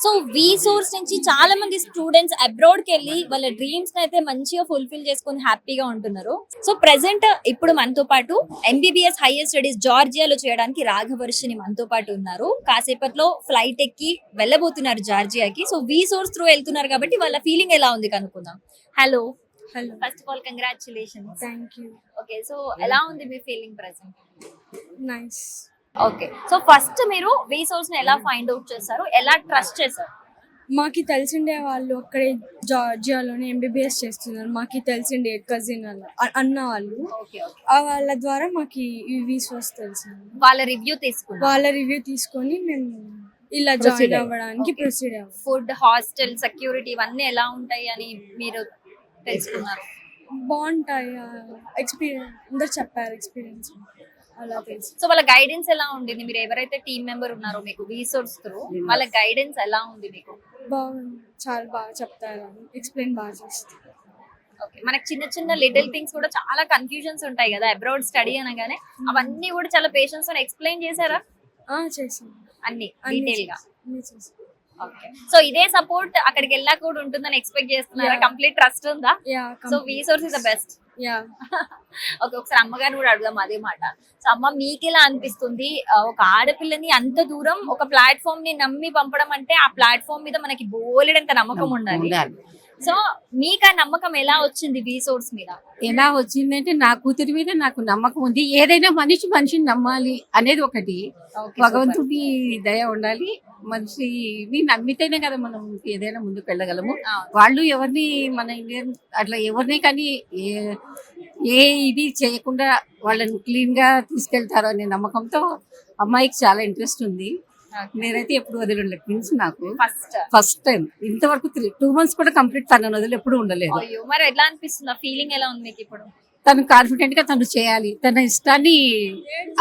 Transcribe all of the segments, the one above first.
So we source నుంచి చాలా మంది స్టూడెంట్స్ అబ్రాడ్ కి వెళ్ళి వాళ్ళ డ్రీమ్స్ అయితే మంచిగా ఫుల్ఫిల్ చేసుకొని హ్యాపీగా ఉంటున్నారు. సో ప్రెసెంట్ ఇప్పుడు మనతో పాటు ఎంబీబీఎస్ హైయర్ స్టడీస్ జార్జియాలో చేయడానికి రాఘవర్షిని మనతో పాటు ఉన్నారు. కాసేపట్లో ఫ్లైట్ ఎక్కి వెళ్ళబోతున్నారు జార్జియాకి. సో వి సోర్స్ త్రూ వెళ్తున్నారు కాబట్టి వాళ్ళ ఫీలింగ్ ఎలా ఉంది కనుక్కుందాం. Hello hello, first of all congratulations. Thank you. Okay, so ఎలా ఉంది మీ feeling present? Nice. Okay, so first మీరు వి సోర్స్ ని ఎలా ఫైండ్ అవుట్ చేస్తారు, ఎలా ట్రస్ట్ చేస్తారు? మాకి తెలిసిండే వాళ్ళు అక్కడే జార్జియాలోనే ఎంబీబీఎస్ చేస్తున్నారు. మాకి తెలిసిండే కజిన్ అన్న వాళ్ళు, ఓకే ఓకే, ఆ వాళ్ళ ద్వారా మాకి ఈ వీసోర్స్ తెలిసింది. వాళ్ళ రివ్యూ తీసుకున్నారు. వాళ్ళ రివ్యూ తీసుకొని మేము ఇలా జాయిన్ అవ్వడానికి ప్రొసీడ్ అవ్వాలి. ఫుడ్, హాస్టల్, సెక్యూరిటీ ఇవన్నీ ఎలా ఉంటాయి అని మీరు తెలుసుకున్నారు? బాగుంటాయి. ఎక్స్పీరియన్స్ అందరు చెప్పారు, ఎక్స్పీరియన్స్ అలా తెలుసు. సో వాళ్ళ గైడెన్స్ ఎలా ఉండింది? మీరు ఎవరైతే టీమ్ మెంబర్ ఉన్నారో మీకు వి సోర్స్ త్రూ, వాళ్ళ గైడెన్స్ ఎలా ఉంది మీకు? బాగుంది, చాలా బాగా చెప్తారు, ఎక్స్ప్లెయిన్ బాగా చేస్తారు. ఓకే, మనకి చిన్న చిన్న లిటిల్ థింగ్స్ కూడా చాలా కన్ఫ్యూజన్స్ ఉంటాయి కదా అబ్రాడ్ స్టడీ అనగానే, అవన్నీ కూడా చాలా పేషెన్స్ తో ఎక్స్ప్లెయిన్ చేశారా? చేసాం, అన్ని అన్ని డీటెయిల్ గా. చేసాం. ఓకే, సో ఇదే సపోర్ట్ అక్కడికి వెళ్ళాక కూడా ఉంటుందని ఎక్స్పెక్ట్ చేస్తున్నారా? Yeah. కంప్లీట్ ట్రస్ట్ ఉందా? Yeah, so we source is the best. Yeah. Okay, ఒకసారి అమ్మగారిని కూడా అడుగుదాం అదే మాట. సో అమ్మ, మీకు ఎలా అనిపిస్తుంది ఒక ఆడపిల్లని అంత దూరం ఒక ప్లాట్ఫామ్ ని నమ్మి పంపడం అంటే? ఆ ప్లాట్ఫామ్ మీద మనకి బోలెడంత నమ్మకం ఉండాలి. సో మీకు ఆ నమ్మకం ఎలా వచ్చింది వి సోర్స్ మీద? ఎలా వచ్చిందంటే నా కూతురి మీద నాకు నమ్మకం ఉంది. ఏదైనా మనిషిని నమ్మాలి అనేది ఒకటి, భగవంతుడి దయ ఉండాలి. మనిషిని నమ్మితేనే కదా మనం ఏదైనా ముందుకు వెళ్ళగలము. వాళ్ళు ఎవరిని మన ఇండియన్ అట్లా ఎవరిని కానీ ఏ ఇది చేయకుండా వాళ్ళని క్లీన్ గా తీసుకెళ్తారు అనే నమ్మకంతో అమ్మాయికి చాలా ఇంట్రెస్ట్ ఉంది. నేనైతే ఎప్పుడు వదిలేదు. ట్విన్స్ నాకు ఫస్ట్ టైం ఇంతవరకు 2 months కూడా కంప్లీట్ తనను వదిలి ఎప్పుడు ఉండలేదు. అయ్యో, మరి ఎట్లా అనిపిస్తుంది? ఆ ఫీలింగ్ ఎలా ఉంది మీకు ఇప్పుడు? తను కాన్ఫిడెంట్ గా తను చేయాలి, తన ఇష్టాన్ని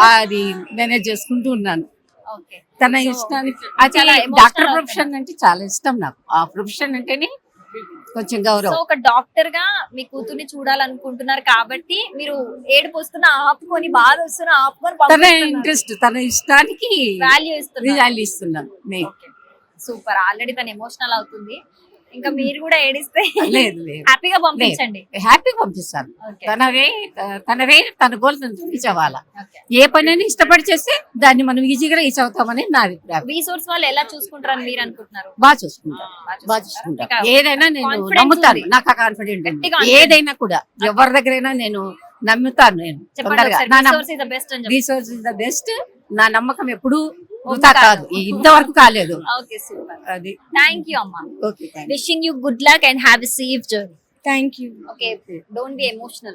అది మేనేజ్ చేసుకుంటూ ఉన్నాను. ఓకే, తన ఇష్టానికి అది చాలా emotional డాక్టర్ అవుతుంది. ప్రొఫెషన్ అంటే చాలా ఇష్టం నాకు. ఆ ప్రొఫెషన్ అంటేనే కొంచెం సో గౌరవం. ఒక డాక్టర్ గా మీ కూతుర్ని చూడాలనుకుంటున్నారు కాబట్టి మీరు ఏడుపు వస్తున్నా ఆపుకొని, బాధ వస్తున్నా ఆపుకొని తన ఇంట్రెస్ట్, తన ఇష్టానికి వాల్యూ ఇస్తున్నారు. వాల్యూ ఇస్తున్నాను నేను. సూపర్, ఆల్రెడీ తను ఎమోషనల్ అవుతుంది. ఇంకా మీరు కూడా ఏడిస్తే లేదు లేదు, హ్యాపీగా పంపించండి. హ్యాపీగా పంపిస్తాను. Okay. తనవే తన గోల్ రీచ్ అవ్వాలా. Okay. ఏ పని ఇష్టపడి చేస్తే దాన్ని మనం ఈజీగా రీచ్ అవుతామని నా అభిప్రాయం. వి సోర్స్ వాళ్ళు ఎలా చూసుకుంటారని మీరు అనుకుంటున్నారు? బాగా చూసుకుంటాను, బాగా చూసుకుంటాను. ఏదైనా నేను నమ్ముతాను, నాకు ఆ కాన్ఫిడెంట్ ఉంది. ఏదైనా కూడా ఎవరి దగ్గరైనా నేను నమ్ముతాను. నేను రిసోర్స్ ఇస్ ద బెస్ట్. నా నమ్మకం ఎప్పుడు వృధా కాదు, ఇంతవరకు కాలేదు. Okay, super. అది థ్యాంక్ యూ అమ్మా. Okay, wishing you good luck and have a safe journey. Thank you. Okay, don't be emotional.